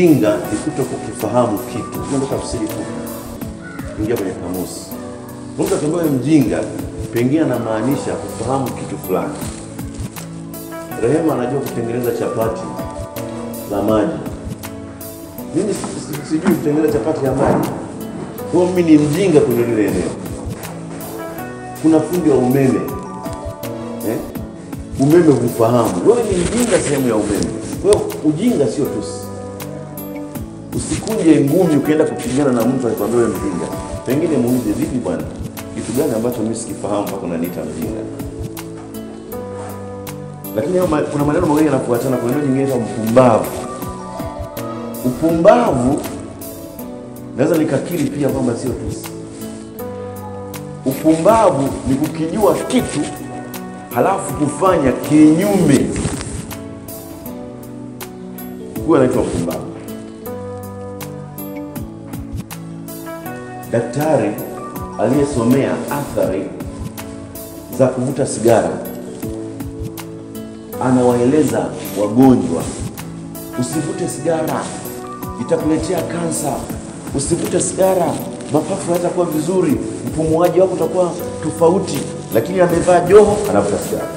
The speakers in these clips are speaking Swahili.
Ujinga ni kutokukifahamu kitu. Hiyo ndio tafsiri fupi. Ingia kwenye kamusi. Mtu akiambiwa mjinga, pengine anamaanisha kufahamu kitu fulani. Rehema anajua kutengeneza chapati za maji. Mimi sijui kutengeneza chapati ya maji. Kwa mimi ni mjinga kwenye lile eneo. Kuna fundi wa umeme. Umeme hufahamu. Wewe ni mjinga sehemu ya umeme. Kwa hiyo ujinga sio tusi. Usikunje ngumi ukaenda kupigana na mtu alikwambia wewe mjinga. Pengine muulize, vipi bwana? Kitu gani ambacho mimi sikifahamu mpaka unaniita mjinga? Lakini kuna maneno mawili yanafuatana, kuna neno jingine kama mpumbavu. Upumbavu naweza nikakiri pia kwamba sio tusi. Upumbavu ni kukijua kitu halafu kufanya kinyume. Huyo anaitwa mpumbavu. Daktari aliyesomea athari za kuvuta sigara anawaeleza wagonjwa, usivute sigara, itakuletea kansa. Usivute sigara, mapafu hayatakuwa vizuri, mpumuaji wako utakuwa tofauti. Lakini amevaa joho, anavuta sigara.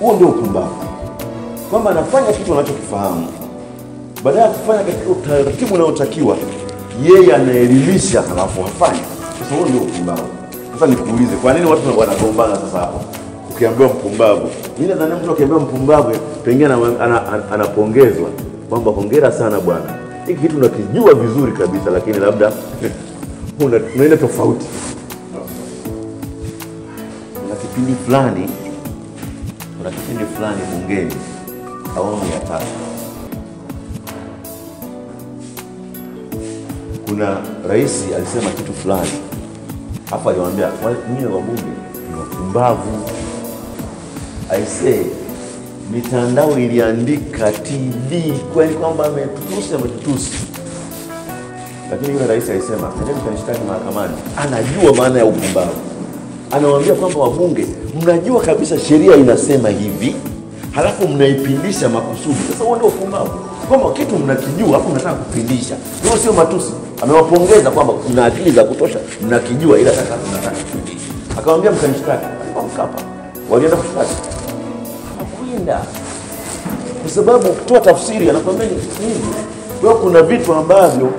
Huo ndio upumbavu. Kwamba anafanya kitu anachokifahamu, baada ya kufanya katika utaratibu unaotakiwa, yeye anaelimisha halafu hafanya. Sasa huo ndio upumbavu. Sasa nikuulize, kwa nini watu wanagombana sasa hapo? Ukiambiwa mpumbavu, mimi nadhani mtu akiambiwa mpumbavu pengine anapongezwa kwamba hongera sana bwana, hiki kitu unakijua vizuri kabisa, lakini labda unaenda tofauti. Kuna kipindi fulani bungeni awamu ya 3, kuna rais alisema kitu fulani, hapo aliwaambia wale wabunge ni wapumbavu. Aisee, mitandao iliandika TV kweli kwamba ametutusi. Lakini yule rais alisema, "Nendeni mkanishtaki mahakamani." Anajua maana ya upumbavu. Anawaambia kwamba wabunge, mnajua kabisa sheria inasema hivi, halafu mnaipindisha makusudi. Sasa huo ndio upumbavu. Kama kitu mnakijua hapo mnataka kupindisha. Hiyo sio matusi. Amewapongeza kwamba kuna akili za kutosha, mnakijua ila mnataka kupindisha. Akamwambia mkanishtaki, Mkapa. Walienda kushtaki. Hawakwenda. Kwa sababu kutoa tafsiri anakwambia nini? Kwa kuna vitu ambavyo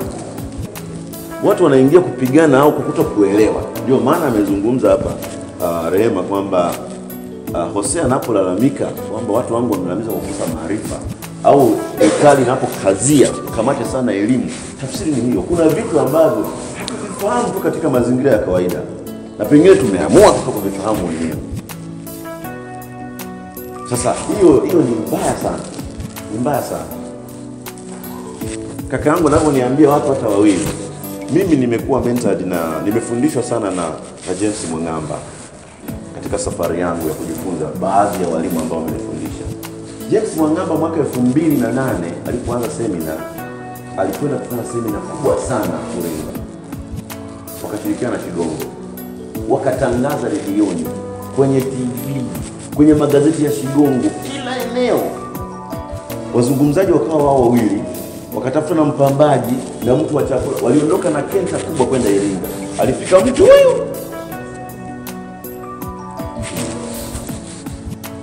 watu wanaingia kupigana au kutokuelewa. Ndio maana amezungumza hapa Rehema kwamba Hosea anapolalamika kwamba watu wangu wamelalamika kwa kukosa maarifa, au serikali inapokazia kukamata sana elimu, tafsiri ni hiyo. Kuna vitu ambavyo hatuvifahamu tu katika mazingira ya kawaida, na pengine tumeamua kutokuvifahamu wenyewe. Sasa hiyo ni mbaya sana. Ni mbaya sana. Kaka yangu anaponiambia watu hata wawili, mimi nimekuwa mentored na nimefundishwa sana na James Mwangamba katika safari yangu ya kujifunza baadhi ya walimu ambao wamenifundisha. James Mwangamba mwaka 2008 alipoanza semina, alikwenda kufanya semina kubwa sana Iringa. Wakashirikiana na Kigongo. Wakatangaza redioni, kwenye TV, kwenye magazeti ya Shigongo, kila eneo. Wazungumzaji wakawa wao wawili, wakatafuta na mpambaji na mtu wa chakula. Waliondoka na kenta kubwa kwenda Iringa. Alifika mtu huyo,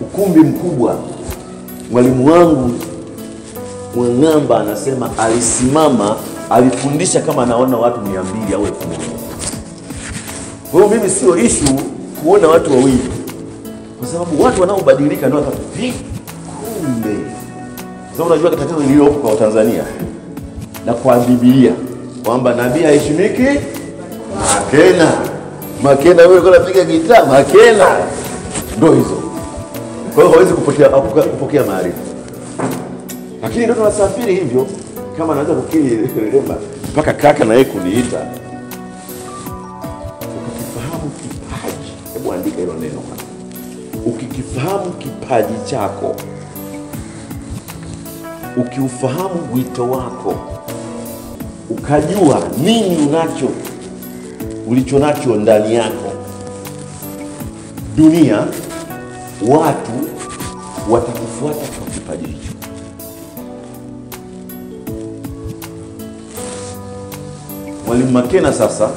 ukumbi mkubwa. Mwalimu wangu Mwangamba anasema alisimama, alifundisha kama anaona watu 200 au 1000. Kwa hiyo mimi sio issue kuona watu wawili, kwa sababu watu wanaobadilika ndio watu. Kumbe sasa unajua tatizo lililopo kwa Tanzania na kwa Biblia kwamba nabii haheshimiki Makena wewe unapiga gitaa Makena, ndio hizo. Kwa hiyo hawezi kupokea maarifa. Lakini ndio tunasafiri hivyo, kama anaweza kukiri Rehema mpaka kaka na yeye kuniita. Ukifahamu kipaji, hebu andika hilo neno. Ukikifahamu kipaji chako, ukiufahamu wito wako, ukajua nini ulicho nacho ndani yako, dunia, watu watakufuata kwa kipaji hicho. Mwalimu Makena sasa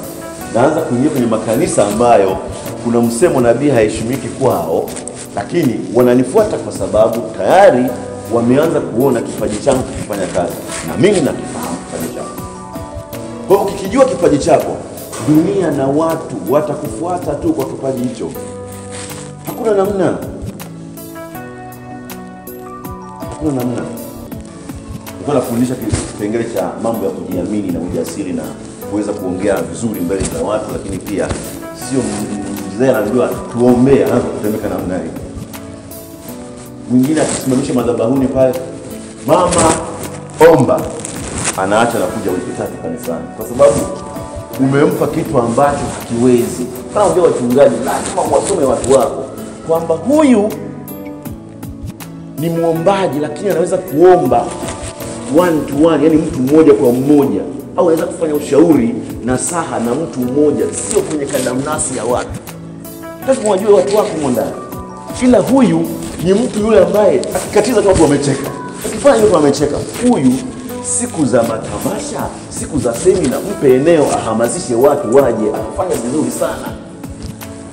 naanza kuingia kwenye makanisa ambayo kuna msemo nabii haheshimiki kwao, lakini wananifuata kwa sababu tayari wameanza kuona kipaji changu kifanya kazi, na mimi nakifahamu kipaji changu. Kwa hiyo ukikijua kipaji chako, dunia na watu watakufuata tu kwa kipaji hicho. Hakuna namna. Hakuna namna. Nilikuwa nafundisha kipengele cha mambo ya kujiamini na ujasiri na kuweza kuongea vizuri mbele za watu, lakini pia sio mzee anajua tuombee anaanza kutemeka namna hiyo. Mwingine akisimamisha madhabahuni pale, mama omba, anaacha na kuja wiki 3 kanisani kwa sababu umempa kitu ambacho hakiwezi. Kama vile wachungaji lazima wasome watu wako kwamba huyu ni muombaji lakini anaweza kuomba one to one, yani mtu mmoja kwa mmoja, au anaweza kufanya ushauri na saha na mtu mmoja, sio kwenye kandamnasi ya watu. Lazima wajue watu wako mwandani. Kila huyu ni mtu yule ambaye akikatiza tu watu wamecheka, akifanya watu wamecheka. Huyu siku za matamasha, siku za semina, mpe eneo ahamasishe watu waje, afanye vizuri sana.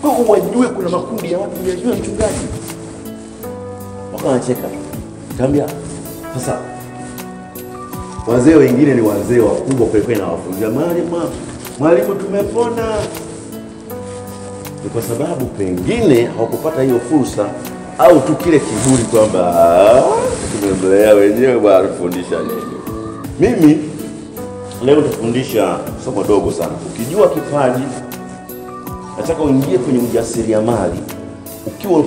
Kwa hiyo wajue kuna makundi ya watu wajue mchungaji. Wanacheka. Kaambia sasa wazee wengine ni wazee wakubwa kwa na wafundisha mwalimu tumepona. Ni kwa sababu pengine hawakupata hiyo fursa, au tu kile kiburi kwamba tumeendelea wenyewe bwana kufundisha nini. Mimi leo nitafundisha somo dogo sana. Ukijua kipaji, nataka uingie kwenye ujasiriamali ukiwa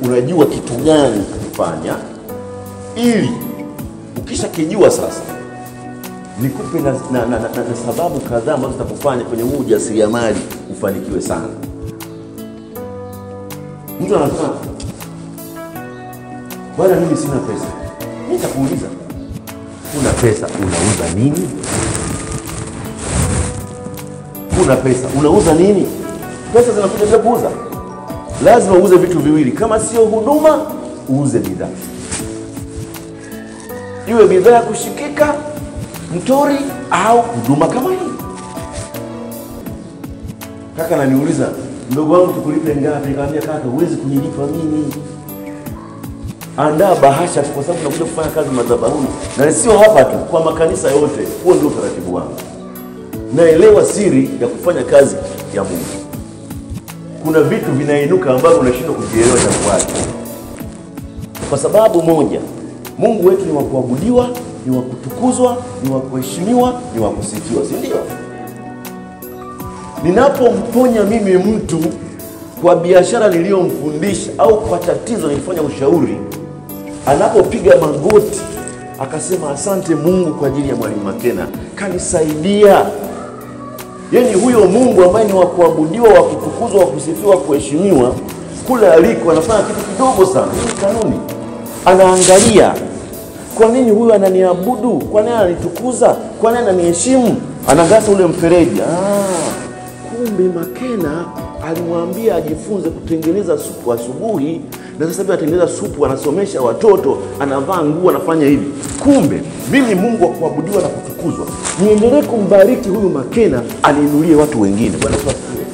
unajua kitu gani kufanya, ili ukisha kijua sasa nikupe na sababu kadhaa ambazo zitakufanya kwenye huu ujasiriamali ufanikiwe sana. Mtu anasema bwana mimi sina pesa. Mimi nitakuuliza, una pesa unauza nini? Una pesa unauza nini? Pesa zinakuja bila kuuza. Lazima uuze vitu viwili, kama sio huduma uuze bidhaa. Iwe bidhaa ya kushikika mtori au huduma kama hii. Kaka ananiuliza, ndugu wangu tukulipe ngapi? Nikamwambia kaka huwezi kunilipa mimi. Andaa bahasha kwa sababu nakuja kufanya kazi madhabahuni. Na sio hapa tu, kwa makanisa yote. Huo ndio utaratibu wangu. Naelewa siri ya kufanya kazi ya Mungu. Kuna vitu vinainuka ambavyo unashindwa kujielewa kwa kwa sababu moja, Mungu wetu ni wa kuabudiwa, ni wa kutukuzwa, ni wa kuheshimiwa, ni wa kusifiwa, si ndio? Ninapomponya mimi mtu kwa biashara niliyomfundisha au kwa tatizo nilifanya ushauri, anapopiga magoti akasema asante Mungu kwa ajili ya Mwalimu Makena, kanisaidia. Yaani huyo Mungu ambaye ni wa kuabudiwa, wa kutukuzwa, wa kusifiwa, wa kuheshimiwa, kule aliko anafanya kitu kidogo sana. Hii kanuni. Anaangalia kwa nini huyu ananiabudu, kwa nini ananitukuza, kwa nini ananiheshimu, anagasa ule mfereji. Kumbe Makena alimwambia ajifunze kutengeneza supu asubuhi, na sasa hivi anatengeneza supu, anasomesha watoto, anavaa nguo, anafanya hivi. Kumbe mimi Mungu wa kuabudiwa na kutukuzwa, niendelee kumbariki huyu Makena, aniinulie watu wengine. Bwana asifiwe.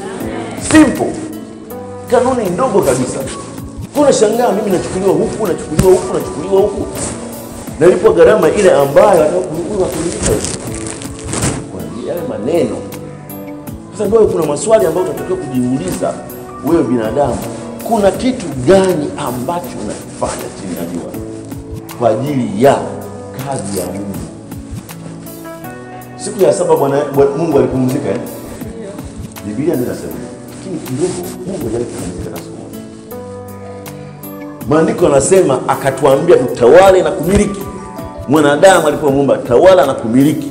Simple. Kanuni ndogo kabisa. Kuna shangaa mimi nachukuliwa huku, nachukuliwa huku, nachukuliwa huku. Nalipo gharama ile ambayo atakuwa kulipa. Kwa yale maneno. Sasa ndio kuna maswali ambayo unatakiwa kujiuliza wewe binadamu. Kuna kitu gani ambacho unafanya chini ya jua kwa ajili ya kazi ya Mungu? Siku ya 7 Mungu alipumzika. Biblia inasema lakini kidogo Mungu alipumzika na siku moja. Maandiko yanasema akatuambia tutawale na kumiliki. Mwanadamu alipomuumba tawala na kumiliki,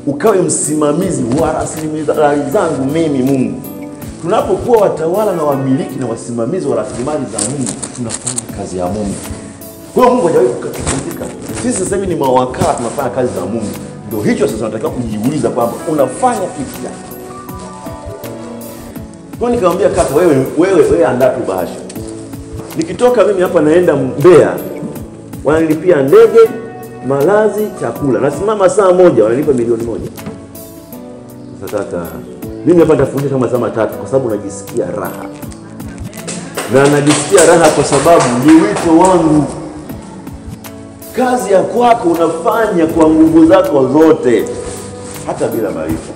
ukawe msimamizi wa rasilimali zangu mimi Mungu. Tunapokuwa watawala na wamiliki na wasimamizi wa rasilimali za Mungu, tunafanya kazi ya Mungu. Kwa hiyo Mungu hajawahi kukupumzika. Sisi sasa hivi ni mawakala, tunafanya kazi za Mungu. Ndio hicho sasa tunatakiwa kujiuliza kwamba unafanya kitu gani? Kwa nikamwambia kaka, wewe andaa tu bahasha. Nikitoka mimi hapa naenda Mbeya, wananilipia ndege, malazi, chakula. Nasimama saa moja wananipa milioni 1. Sasa mimi hapa nitafundisha kama saa 3 kwa sababu najisikia raha. Na najisikia raha kwa sababu ni wito wangu. Kazi ya kwako unafanya kwa nguvu zako zote, hata bila maarifa.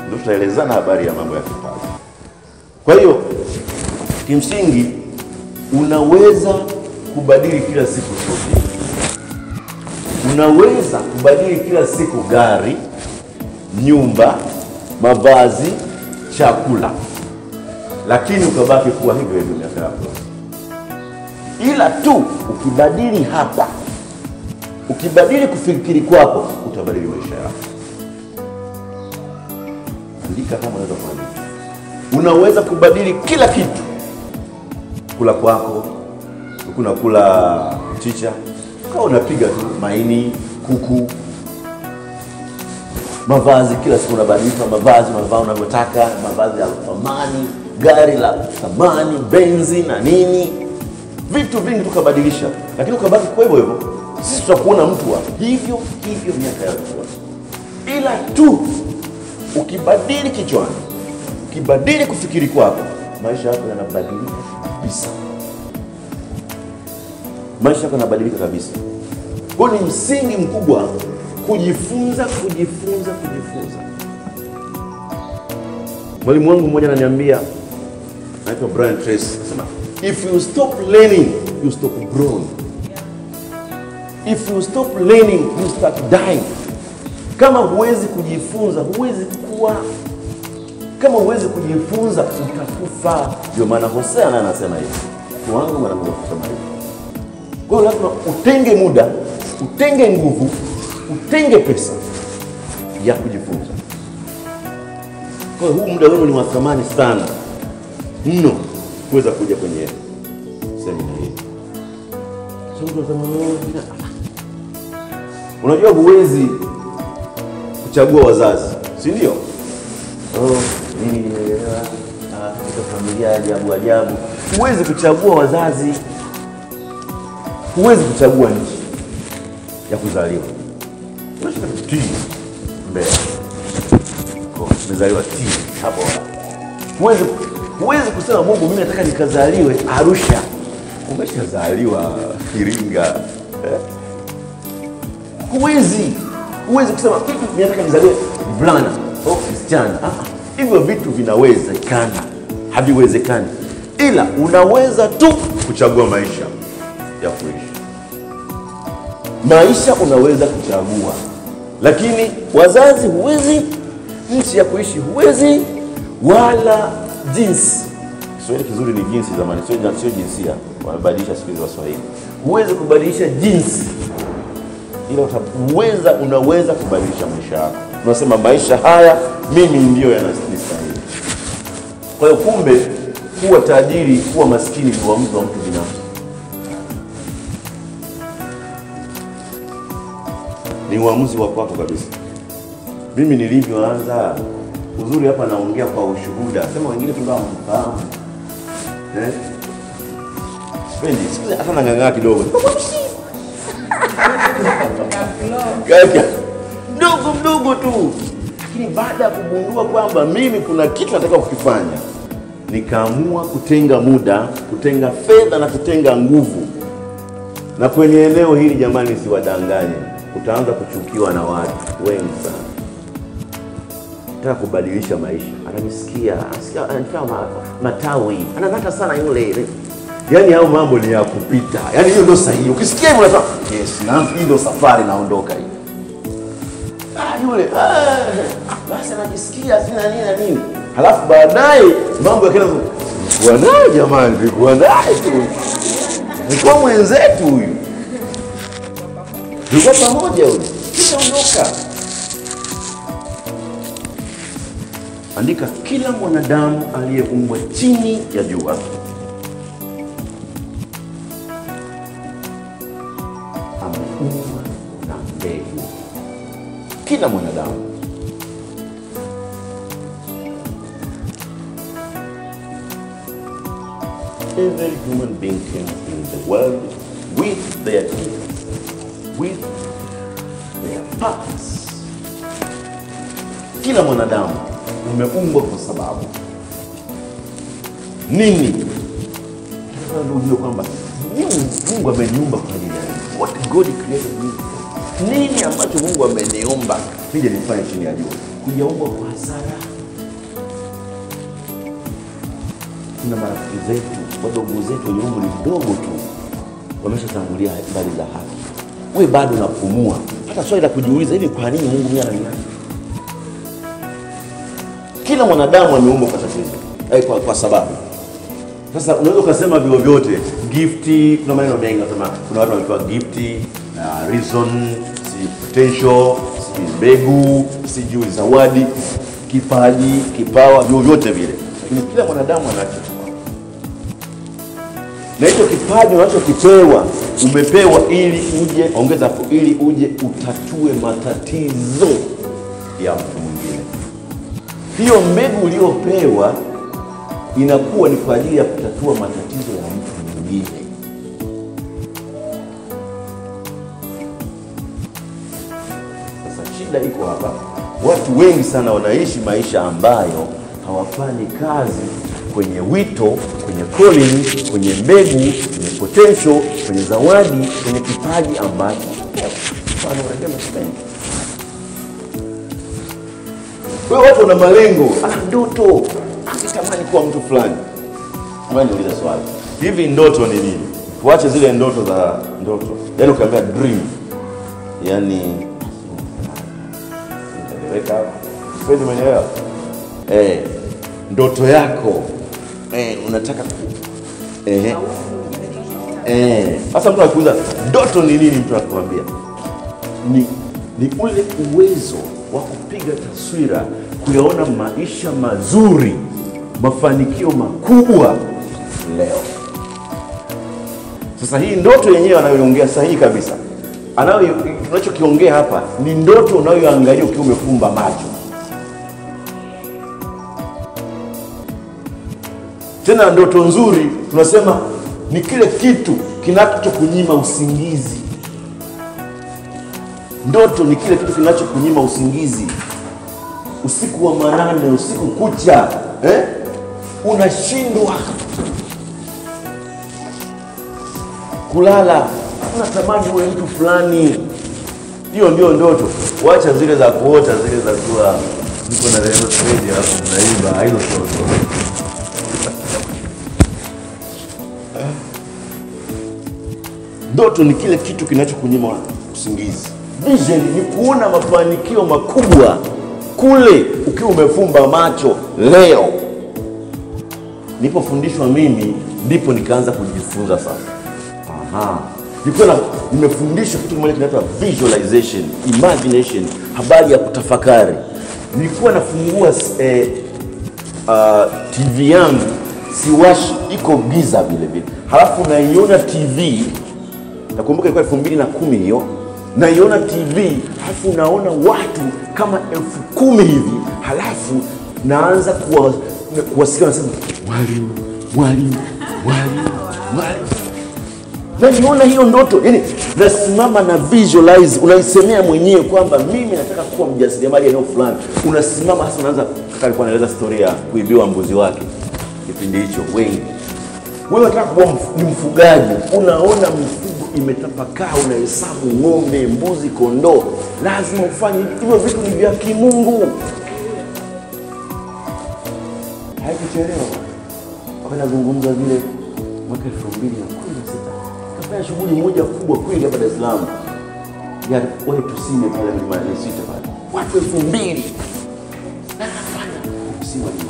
Ndio tutaelezana habari ya mambo ya kipaji. Kwa hiyo kimsingi unaweza kubadili kila siku chochote. Unaweza kubadili kila siku gari, nyumba, mavazi, chakula, lakini ukabaki kuwa hivyo hivyo miaka yako. Ila tu ukibadili hapa, ukibadili kufikiri kwako, utabadili maisha yako. Andika kama unaweza kufanya. Unaweza kubadili kila kitu. Kula kwako, unakula chicha, kama unapiga tu maini, kuku. Mavazi kila siku unabadilisha mavazi, unavaa unavyotaka, mavazi ya thamani, gari la thamani, benzi na nini. Vitu vingi tukabadilisha, lakini ukabaki kwa hivyo hivyo. Sisi tutakuona mtu wa hivyo hivyo miaka yako. Ila tu ukibadili kichwani, ukibadili kufikiri kwako, maisha yako yanabadilika kabisa. Maisha yako yanabadilika kabisa. Kwa ni msingi mkubwa kujifunza. Mwalimu wangu mmoja ananiambia, anaitwa Brian Tracy, anasema if you stop learning, you stop growing. If you stop learning, you start dying. Kama huwezi kujifunza, huwezi kuwa. Kama huwezi kujifunza, utakufa. Ndio maana Hosea naye anasema hivi, wangu mwana Mungu kusema hivi. Kwa hiyo lazima utenge muda, utenge nguvu, utenge pesa ya kujifunza. Kwa hiyo huu muda wenu ni wa thamani sana mno kuweza kuja kwenye semina hii. Unajua huwezi kuchagua wazazi, si ndio? Mimi nimeelewa katika familia ajabu. Huwezi kuchagua wazazi. Huwezi kuchagua nchi ya kuzaliwa. Unashika T mbele. Umezaliwa T hapo. Huwezi kusema Mungu mimi nataka nikazaliwe Arusha. Umeshazaliwa Iringa. Huwezi kusema mimi nataka nizaliwe Blana au Kristiana. Hivyo vitu vinawezekana, haviwezekani. Ila unaweza tu kuchagua maisha ya kuishi. Maisha unaweza kuchagua, lakini wazazi huwezi, nchi ya kuishi huwezi, wala jinsi. Kiswahili kizuri ni jinsi zamani, sio jinsia. Wamebadilisha siku hizi Waswahili. Huwezi kubadilisha jinsi, ila unaweza kubadilisha maisha yako. Tunasema maisha haya mimi ndio yanastahili. Kwa hiyo kumbe kuwa tajiri, kuwa maskini ni uamuzi wa mtu binafsi. Ni uamuzi wa kwako kabisa. Mimi nilivyoanza, uzuri hapa naongea kwa ushuhuda. Sema wengine tu ndio wanafahamu. Spendi, sikiza hata nang'ang'aa kidogo. Mdogo tu. Lakini baada ya kugundua kwamba mimi kuna kitu nataka kukifanya, nikaamua kutenga muda, kutenga fedha na kutenga nguvu. Na kwenye eneo hili jamani, siwadanganye, utaanza kuchukiwa na watu wengi sana. Nataka kubadilisha maisha. Ananisikia, ananifanya matawi. Ananata sana yule. Yaani hao mambo ni ya kupita. Yaani hiyo ndio sahihi. Ukisikia hivyo unasema, yes, na hii ndio safari naondoka hii. Yule basi anajisikia sina nini na nini. Halafu baadaye mambo yakaanza kuwa naye jamani, tulikuwa naye tu. Nilikuwa mwenzetu huyu. Tulikuwa pamoja huyu. Kisha ondoka. Andika, kila mwanadamu aliyeumbwa chini ya jua ameumbwa na mbegu. Kila mwanadamu. Every human being came in the world with their gifts, with their parts. Kila mwanadamu umeumbwa kwa sababu nini? Tunataka ndio kwamba Mungu ameniumba kwa ajili ya nini? What God created me for. Nini ambacho Mungu ameniumba nije nifanye chini ya jua? Kujaumba kwa hasara. Kuna marafiki zetu, wadogo zetu wenye umri mdogo tu wameshatangulia habari za haki. Wewe bado unapumua. Hata swali la kujiuliza, hivi kwa nini Mungu mwenyewe ananiacha? Kila mwanadamu ameumbwa kwa tatizo, kwa sababu. Sasa unaweza kusema vile vyote, gift, kuna maneno mengi kama kuna watu wanaitwa gift, reason, potential, mbegu, sijui zawadi, kipaji, kipawa, vyote vile. Lakini kila mwanadamu anacho. Na hicho kipaji unachokipewa, umepewa ili uje, ongeza hapo, ili uje utatue matatizo ya mtu mwingine. Hiyo mbegu uliyopewa inakuwa ni kwa ajili ya kutatua matatizo ya mtu mwingine. Sasa shida iko hapa. Watu wengi sana wanaishi maisha ambayo hawafanyi kazi kwenye wito, kwenye calling, kwenye mbegu, kwenye potential, kwenye zawadi, kwenye kipaji ambacho wanasema sipendi. Kwa watu wana malengo, ndoto, akitamani kuwa mtu fulani. Mwani uliza swali, hivi ndoto ni nini? Tuache zile ndoto za ndoto. Yaani ukiambia dream, yani weka kweli mwenyewe. Ndoto yako unataka sasa mtu anakuuliza ndoto ni nini, mtu anakuambia ni ule uwezo wa kupiga taswira, kuyaona maisha mazuri, mafanikio makubwa leo. Sasa hii ndoto yenyewe anayoongea sahihi kabisa. Tunachokiongea hapa ni ndoto unayoangalia ukiwa umefumba macho. Tena ndoto nzuri tunasema ni kile kitu kinachokunyima usingizi. Ndoto ni kile kitu kinachokunyima usingizi. Usiku wa manane, usiku kucha, unashindwa kulala, unatamani uwe mtu fulani. Hiyo ndio ndoto. Wacha zile za kuota, zile za kuwa niko na leo trade hapo mnaimba, hizo ndoto. Ndoto ni kile kitu kinachokunyima usingizi. Vision ni kuona mafanikio makubwa kule ukiwa umefumba macho leo. Nilipofundishwa mimi ndipo nikaanza kujifunza sasa. Nimefundishwa kitu kimoja kinaitwa visualization, imagination, habari ya kutafakari. Nilikuwa nafungua TV yangu, siwashi, iko giza vile vile. Halafu naiona TV, nakumbuka ilikuwa 2010 hiyo. Naiona TV, halafu naona watu kama 10,000 hivi, halafu naanza kuwasikia wanasema mwalimu. Na niona hiyo ndoto, yani nasimama na visualize, unaisemea mwenyewe kwamba mimi nataka kuwa mjasiriamali eneo fulani. Unasimama hasa unaanza, kaka alikuwa anaeleza story ya kuibiwa mbuzi wake kipindi hicho wengi. Wewe unataka kuwa ni mfugaji, unaona mifugo imetapakaa, unahesabu ng'ombe, mbuzi, kondoo. Lazima ufanye hivyo vitu, ni vya kimungu. Haikuchelewa. Wakati nazungumza vile mwaka 2016. Kafanya shughuli moja kubwa kweli hapa Dar es Salaam. Ya wale tusime pale Mlimani City pale. Watu 2000. Na nafanya kusima ni.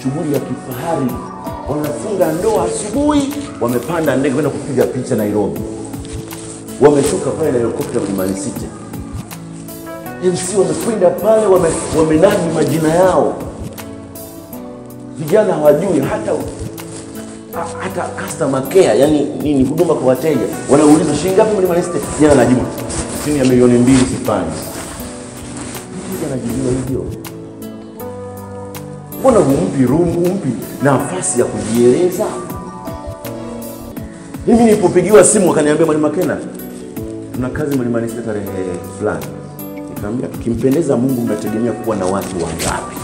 Shughuli ya kifahari. Wanafunga ndoa asubuhi, wamepanda ndege kwenda kupiga picha Nairobi. Wameshuka pale na helikopta Mlimani City. MC wamekwenda pale, wamenadi majina yao. Vijana hawajui hata customer care, yani nini, huduma kwa wateja. Wanauliza shilingi ngapi Mlimani City? Jana anajibu chini ya milioni 2 sifanyi. Vijana anajibiwa hivyo. Mbona humpi room, humpi nafasi ya kujieleza? Mimi nilipopigiwa simu akaniambia Mwalimu Makena, tuna kazi Mlimani City tarehe fulani. Nikamwambia kimpendeza Mungu mnategemea kuwa na watu wangapi?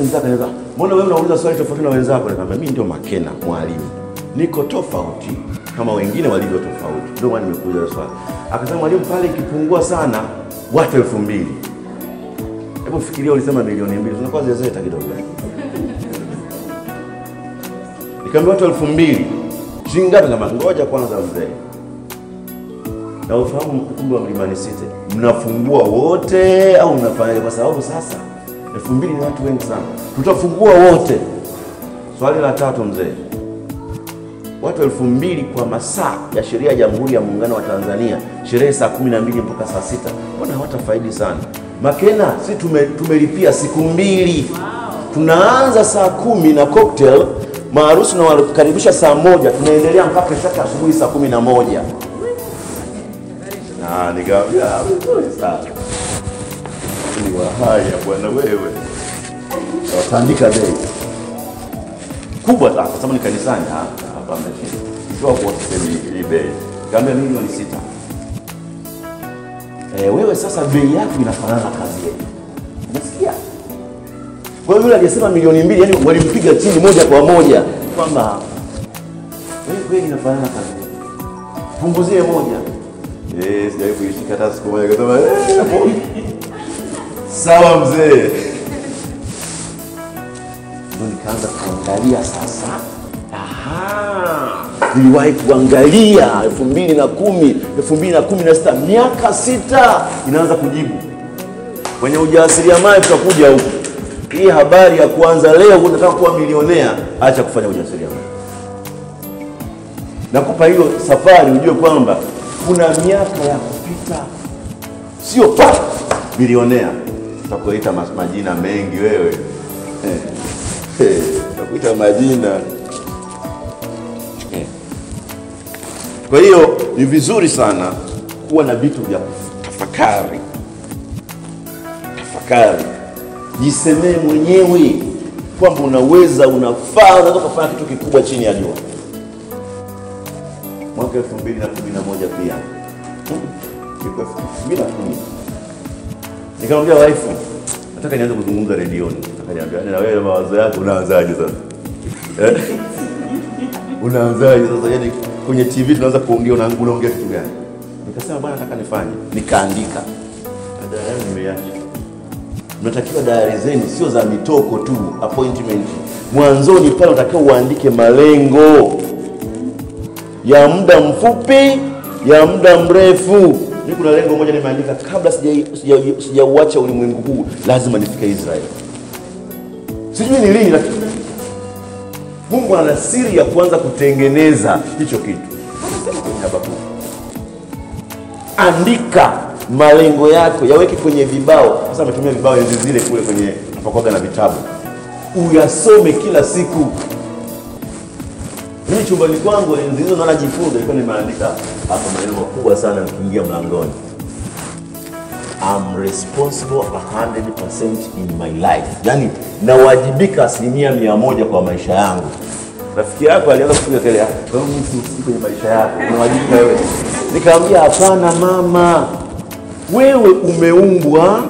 Mzaka niza, mbona wewe unauliza swali tofauti na wenzako? Nikamwambia mimi ndio Makena mwalimu. Niko tofauti kama wengine walivyo tofauti. Ndio maana nimekuja swali. Akasema mwalimu, pale ikipungua sana watu 2000. Hebu fikiria ulisema milioni 2. Tunakuwa zezeta kidogo. Nikamwambia watu 2000. Shilingi ngapi? Kama ngoja kwanza mzee. Na ufahamu ukumbi wa Mlimani City, mnafungua wote au mnafanya? Kwa sababu sasa 2000 ni watu wengi sana. Tutafungua wote. Swali la 3 mzee. Watu 2000 kwa masaa ya sheria ya Jamhuri ya Muungano wa Tanzania, sherehe saa 12 mpaka saa 6. Mbona hawatafaidi sana? Makena, si tumelipia siku 2. Tunaanza saa 10 na cocktail, maharusi na wakaribisha saa 1, tunaendelea mpaka kesho asubuhi saa 11. Nikamwambia vizuri sana. Ni wahaya bwana wewe. Wataandika bei kubwa sana, kwa sababu ni kanisani hapa mjini. Sio kwa kusema ile bei. Nikamwambia milioni 6. Wewe sasa bei yako inafanana na kazi yetu. Unasikia? Kwa hiyo yule aliyesema milioni 2, yani walimpiga chini moja kwa moja kwamba wewe inafanana na kazi yetu. Punguzie moja. Sijawahi kuishika hata siku moja. Akasema sawa mzee. Ndio nikaanza kuangalia sasa. Niliwahi kuangalia 2010, 2016, miaka 6 inaanza kujibu. Kwenye ujasiriamali tutakuja huko. Hii habari ya kuanza leo unataka kuwa milionea, acha kufanya ujasiriamali. Nakupa hiyo safari ujue kwamba kuna miaka ya kupita. Sio bilionea. Tutakuita majina mengi wewe. Tutakuita majina. Kwa hiyo ni vizuri sana kuwa na vitu vya tafakari. Tafakari. Jisemee mwenyewe kwamba unaweza, unafaa, unaweza kufanya kitu kikubwa chini ya jua. Mwaka 2011 pia. Niko 2010. Nikamwambia wife, nataka nianze kuzungumza redioni. Akaniambia, na wewe mawazo yako unaanzaje sasa? Unaanzaje sasa? Yaani kwenye TV tunaanza kuongea, unaongea kitu gani? Nikasema bwana nataka nifanye. Nikaandika. Diary nimeacha. Mnatakiwa diary zenu sio za mitoko tu, appointment. Mwanzoni pale unatakiwa uandike malengo ya muda mfupi, ya muda mrefu. Mimi kuna lengo moja nimeandika, kabla sijauacha ulimwengu huu lazima nifike Israeli. Sijui ni lini, lakini Mungu ana siri ya kuanza kutengeneza hicho kitu. Andika malengo yako, yaweke kwenye vibao. Sasa ametumia vibao hizi zile kule kwenye pakoga na vitabu. Uyasome kila siku. Mimi chumbani kwangu nilizo naona jifunza, ilikuwa nimeandika hapa maneno makubwa sana nikiingia mlangoni. I'm responsible 100% in my life. Yaani nawajibika 100% kwa maisha yangu. Rafiki yako alianza kupiga kelele, "Kwa nini usifiki kwenye maisha yako? Unawajibika wewe." Nikamwambia, "Hapana mama. Wewe umeumbwa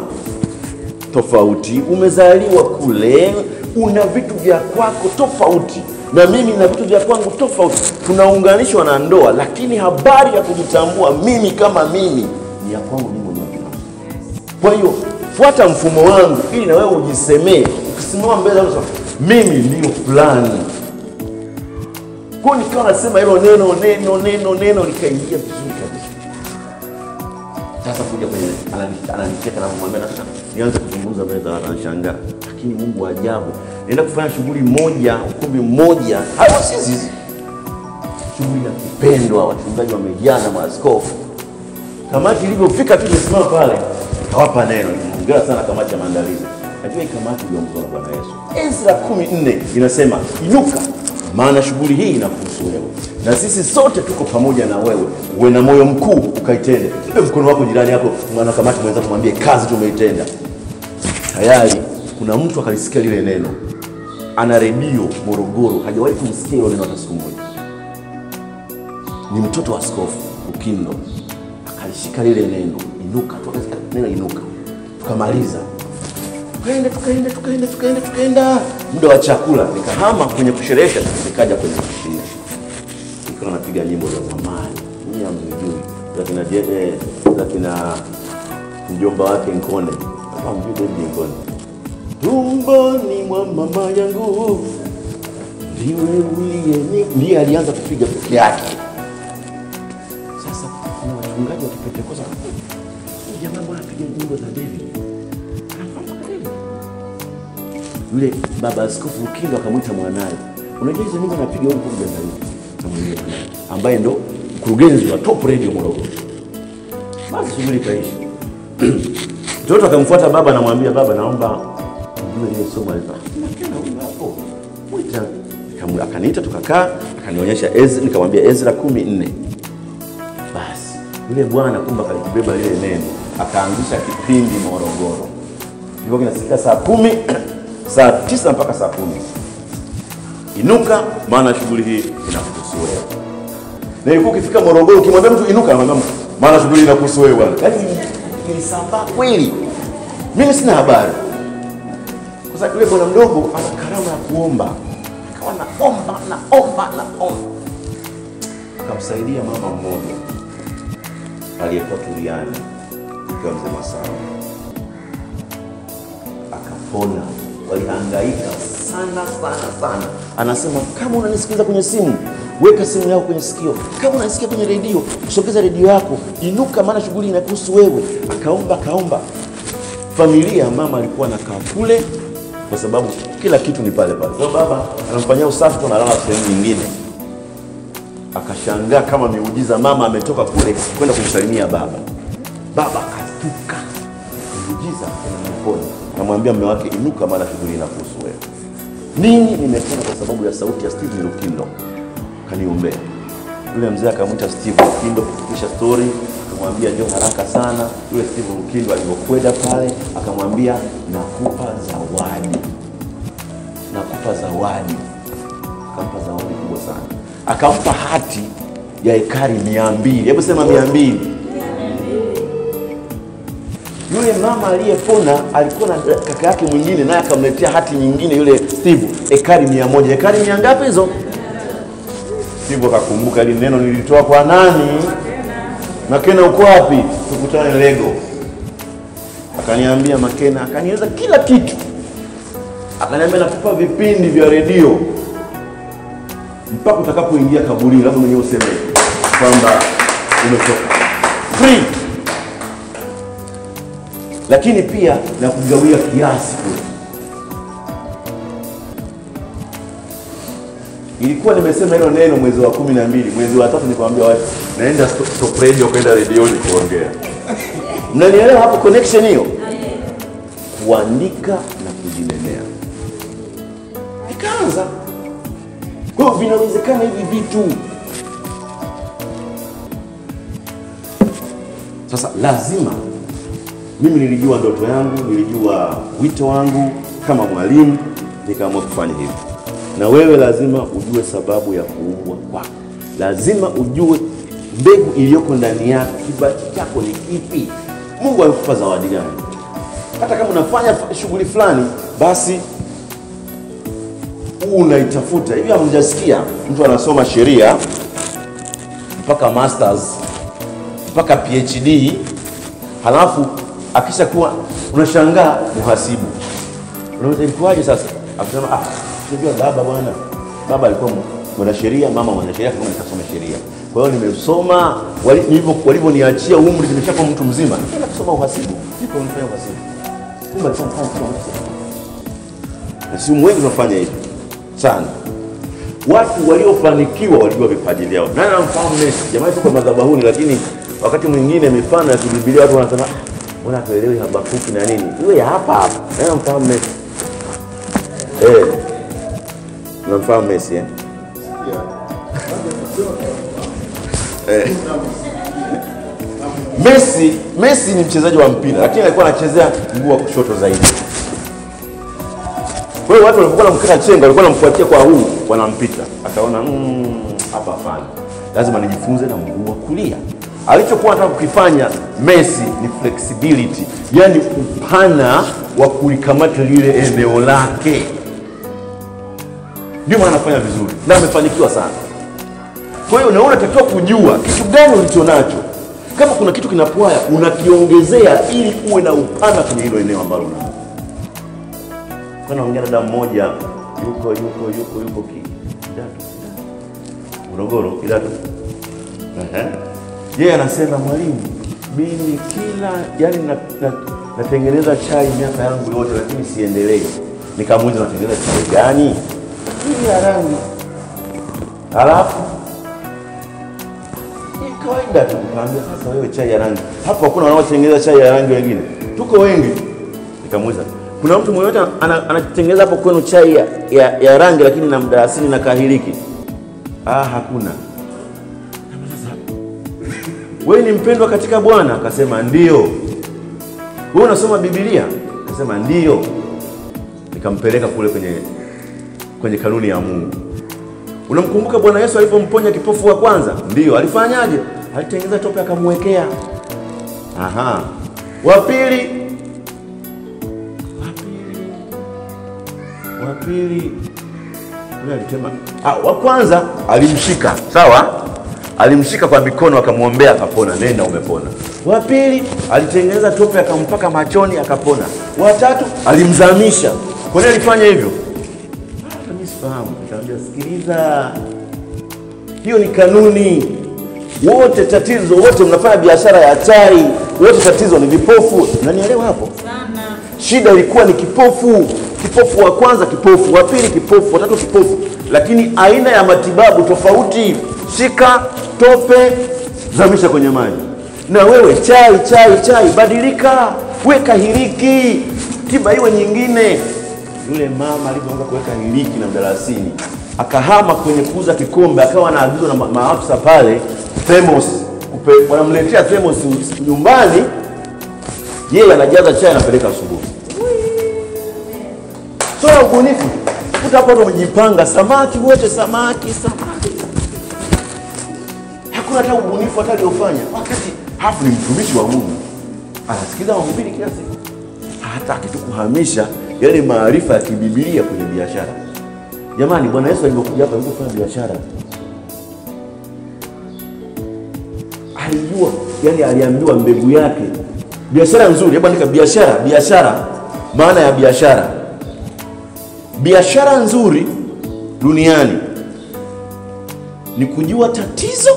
tofauti, umezaliwa kule, una vitu vya kwako tofauti. Na mimi na vitu vya kwangu tofauti. Tunaunganishwa na ndoa, lakini habari ya kujitambua mimi kama mimi ni ya kwangu mimi mwenyewe binafsi. Kwa hiyo fuata mfumo wangu ili na wewe ujisemee. Ukisimama mbele unasema mimi ndio fulani." Kwa hiyo nikawa nasema hilo neno likaingia vizuri kabisa. Sasa kuja kwenye ananicheka na kumwambia nataka nianze kuzungumza mbele za watu, anashangaa. Lakini Mungu wa ajabu. Naenda kufanya shughuli moja, ukumbi mmoja, hapo sisi. Shughuli ya kupendwa, wachungaji wamejaa na maaskofu. Kamati ilipofika tu nisimama pale, hawapa neno. Hongera sana kamati ya maandalizi. Najua hii kamati iliongozwa na Bwana Yesu. Ezra 14 inasema, "Inuka, maana shughuli hii inakuhusu wewe. Na sisi sote tuko pamoja na wewe. Uwe na moyo mkuu ukaitende." Nipe mkono wako jirani yako, mwana kamati mwenza kumwambie kazi tumeitenda. Tayari kuna mtu akalisikia lile neno. Ana redio Morogoro, hajawahi kumsikia hilo neno hata siku moja. ni mtoto wa askofu Lukindo. Akalishika lile neno inuka, tukasikia neno inuka. Tukamaliza. Tukaenda. Muda wa chakula nikahama kwenye kusherehesha, nikaja kwenye kushinda. Nikawa napiga nyimbo za zamani. Mimi hamjui. Lakini mjomba wake Nkone. Kama mjui Nkone. Tumboni mwa mama yangu ndiye alianza kupiga peke yake. Sasa kuna wachungaji wa Kipentekoste jamaa bwana anapiga nyimbo za David. Yule baba askofu Lukindo akamwita mwanae. Unajua hizo nyimbo anapiga huko kwa David. Ambaye ndo mkurugenzi wa Top Radio Morogoro. Basi shughuli kaisha. Mtoto akamfuata baba, anamwambia baba, naomba ujue ile somo alipa. Hapo. Mwita. Akaniita tukakaa, akanionyesha Ezra, nikamwambia Ezra 14. Basi yule bwana kumbe akalibeba lile neno, akaanzisha kipindi Morogoro. Ndipo kinasikia saa 10, saa 9 mpaka saa 10. Inuka, maana shughuli hii inakuhusu wewe. Na ilikuwa ukifika Morogoro ukimwambia mtu inuka, anamwambia maana shughuli inakuhusu wewe bwana. Yaani ilisambaa kweli. Mimi sina habari. Kwa sababu yule bwana mdogo ana karama ya kuomba. Akawa naomba. Akamsaidia mama mmoja aliyekuwa Turiani, kwa mzee Masawa. Akapona. Walihangaika sana. Anasema kama unanisikiliza kwenye simu, weka simu yako kwenye sikio. Kama unasikia kwenye redio, sogeza redio yako. Inuka, maana shughuli inakuhusu wewe. Akaomba. Familia mama alikuwa anakaa kule kwa sababu kila kitu ni pale. Kwa baba anamfanyia usafi, tunalala sehemu nyingine. Akashangaa kama miujiza, mama ametoka kule kwenda kumsalimia baba. Baba akatuka. Miujiza anamponya. Anamwambia mume wake inuka, maana shughuli inakuhusu wewe. Nini nimefanya kwa sababu ya sauti ya Steve Lukindo. Kaniombea. Yule mzee akamwita Steve Lukindo kufikisha story, akamwambia njoo haraka sana. Yule Steve Lukindo alipokwenda pale akamwambia nakupa zawadi. Akampa zawadi kubwa sana. Akampa hati ya ekari 200. Hebu sema 200. Yule mama aliyepona alikuwa na kaka yake mwingine, naye akamletea hati nyingine yule Steve, ekari 100. Ekari 100 ngapi hizo? Steve akakumbuka ile neno nilitoa kwa nani? Makena uko wapi? Tukutane Lego. Akaniambia Makena, akanieleza kila kitu. Akaniambia nakupa vipindi vya redio mpaka utakapoingia kaburini, labda mwenyewe useme kwamba umetoka. Free. Lakini pia na kugawia kiasi kule. Ilikuwa nimesema hilo neno mwezi wa 12, mwezi wa 3 nikamwambia watu naenda Top Radio kwenda redioni kuongea. Mnanielewa hapo connection hiyo? Kuandika na kujinenea. Ikaanza. Kwa hiyo vinawezekana hivi vitu. Sasa lazima mimi nilijua ndoto yangu, nilijua wito wangu kama mwalimu, nikaamua kufanya hivi. Na wewe lazima ujue sababu ya kuumbwa kwako. Lazima ujue mbegu iliyoko ndani yako, kipaji chako ni kipi. Mungu alikupa zawadi gani? Hata kama unafanya shughuli fulani, basi unaitafuta. Hivi hamjasikia mtu anasoma sheria mpaka masters, mpaka PhD, halafu akisha kuwa unashangaa muhasibu. Unaona ilikuwaje sasa? Akasema unajua baba bwana. Baba alikuwa mwanasheria, mama mwanasheria, kama nikasoma sheria. Kwa hiyo nimesoma, walivyoniachia umri nimeshakuwa mtu mzima. Nikaenda kusoma uhasibu. Niko nifanya uhasibu. Kumbe alifanya uhasibu. Na si wengi wanafanya hivi. Sana. Watu waliofanikiwa walijua vipaji vyao. Nani anamfahamu Messi? Jamaa yuko madhabahuni, lakini wakati mwingine mifano ya Biblia watu wanasema mbona tuelewi Habakuki na nini? Iwe hapa. Nani anamfahamu Messi? Unamfahamu Messi eh? Messi ni mchezaji wa mpira, lakini alikuwa anachezea mguu wa kushoto zaidi. Kwa hiyo watu walikuwa wanamkata chenga, walikuwa wanamfuatia kwa huu, wanampita. Akaona hapa hapana. lazima nijifunze na mguu wa kulia. Alichokuwa anataka kukifanya Messi ni flexibility, yani upana wa kulikamata lile eneo lake. Ndio maana anafanya vizuri na amefanikiwa sana. Kwa hiyo unaona unatakiwa kujua kitu gani ulicho nacho. Kama kuna kitu kinapwaya, unakiongezea ili uwe na upana kwenye hilo eneo ambalo unalo. Kwa naongea na dada mmoja yuko Kidatu. Morogoro, Kidatu. Yeye anasema, mwalimu, mimi natengeneza chai miaka yangu yote lakini siendelee. Nikamuuliza, unatengeneza chai gani? Hii ya rangi. Alafu ni kawaida tu. Nikamwambia, sasa wewe chai ya rangi, hapo hakuna wanaotengeneza chai ya rangi wengine? Tuko wengi. Nikamuuliza, kuna mtu mmoja anatengeneza hapo kwenu chai ya rangi lakini na mdalasini na kahiliki? Hakuna. Wewe ni mpendwa katika Bwana? Akasema ndio. Wewe unasoma Biblia? Akasema ndio. Nikampeleka kule kwenye kanuni ya Mungu. Unamkumbuka Bwana Yesu alipomponya kipofu wa kwanza? Ndio. Alifanyaje? Alitengeneza tope akamwekea. Wa pili alitema. Wa kwanza alimshika, sawa? Alimshika kwa mikono akamwombea akapona, nenda umepona. Wa pili alitengeneza tope akampaka machoni akapona. Wa tatu alimzamisha. Kwa nini alifanya hivyo? Mimi sifahamu. Nikamwambia, sikiliza, hiyo ni kanuni. Wote mnafanya biashara ya chai, wote tatizo ni vipofu. Unanielewa hapo? Sana. Shida ilikuwa ni kipofu. Kipofu wa kwanza kipofu, wa pili kipofu, wa tatu kipofu. Lakini aina ya matibabu tofauti. Shika tope, zamisha kwenye maji. Na wewe chai, badilika, weka hiliki, tiba iwe nyingine. Yule mama alipoanza kuweka hiliki na mdalasini, akahama kwenye kuuza kikombe, akawa anaagizwa na maafisa pale thermos, wanamletea thermos nyumbani, yeye anajaza chai anapeleka asubuhi. Sio ubunifu. Kuta hapo ndo umejipanga, samaki wote samaki. Hakuna hata ubunifu hata aliofanya. Wakati hafu ni mtumishi wa Mungu. Anasikiza mahubiri kila siku. Hataki tu kuhamisha yale maarifa ya kibiblia kwenye biashara. Jamani, Bwana Yesu alipokuja hapa kufanya biashara, alijua, yani aliambiwa mbegu yake. Biashara nzuri, hebu andika biashara, maana ya biashara. Biashara nzuri duniani ni kujua tatizo.